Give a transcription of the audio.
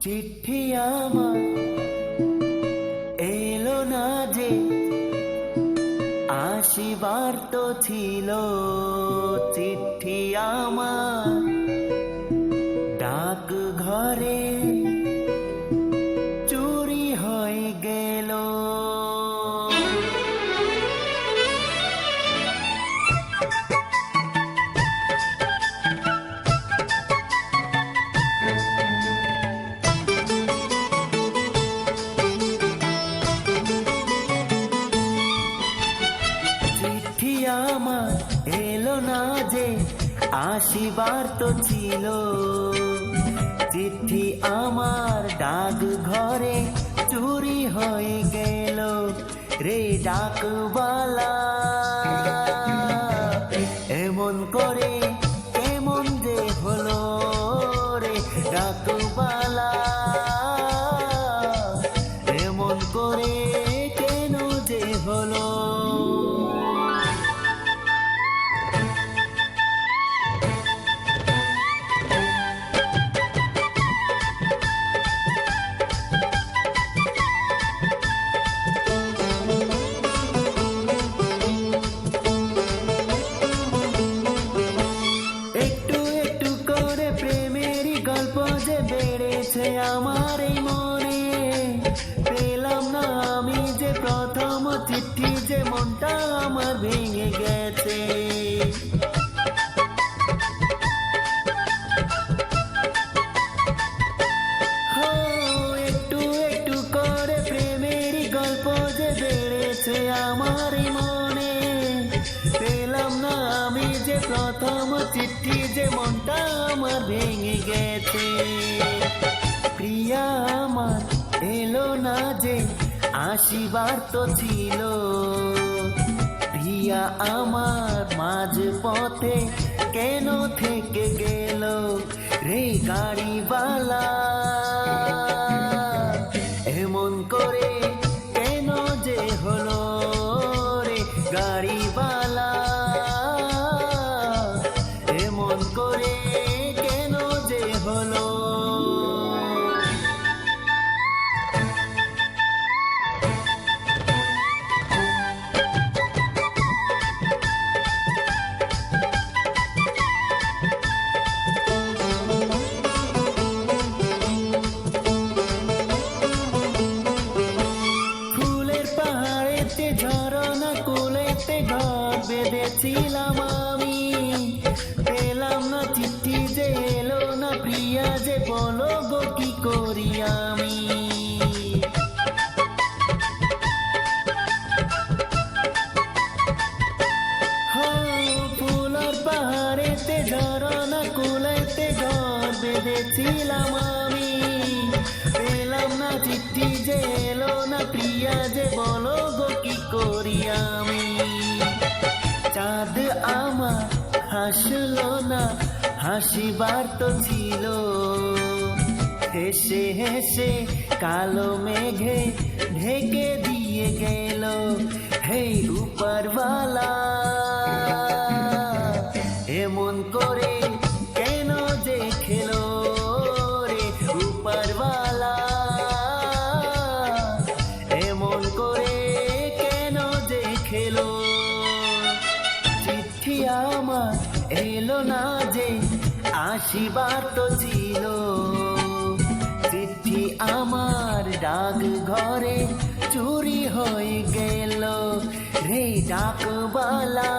চিঠি আমার এলো না যে, আসিবার তো ছিল। চিঠি আমার ডাক ঘরে চুরি হয়ে গেল। চিঠি আমার এলো না যে, আসিবার তো ছিল। চিঠি আমার ডাক ঘরে চুরি হয়ে গেল। রে ডাকবালা, এমন করে কেমন যে হলো। রে ডাকবালা, এমন করে কেন যে হলো। বেড়েছে আমার এই মনে, পেলাম না আমি যে প্রথম চিঠি, যে মনটা আমার ভেঙে গেছে। একটু একটু করে প্রেমেরই গল্প যে বেড়েছে আমার এই মনে, পেলাম না আমি যে প্রথম চিঠি, যে মনটা আমার ভেঙে গেছে। প্রিয়া আমার এলো না যে, আসিবার তো ছিল। প্রিয়া আমার মাঝ পথে কেন থেকে গেল। রে গাড়িওয়ালা, এমন করে কেন যে হলো। রে গাড়িওয়ালা, এমন করে কেন যে হলো। ঝরনা কোলেতে ঘর বেঁধেছিলাম আমি, পেলাম না চিঠি যে এলো না। প্রিয়া যে বলো গো কি করি আমি। ফুলার পাহাড়েতে ঝরনা কোলেতে ঘর বেঁধেছিলাম আমি, পেলাম না চিঠি যে এলো না। প্রিয়া যে বলো গো কি করি আমি। চাঁদ আমার হাসলো না, হাসিবার তো ছিল। হেসে হেসে কালো মেঘে ঢেকে দিয়ে গেল। হে উপরওয়ালা, এমন করে কেন যে খেলো। রে উপরওয়ালা, এমন করে কেন যে খেলো। চিঠি আমার এলো না যে, আসিবার তো ছিল। চিঠি আমার ডাক ঘরে চুরি হয়ে গেল। রে ডাকবালা,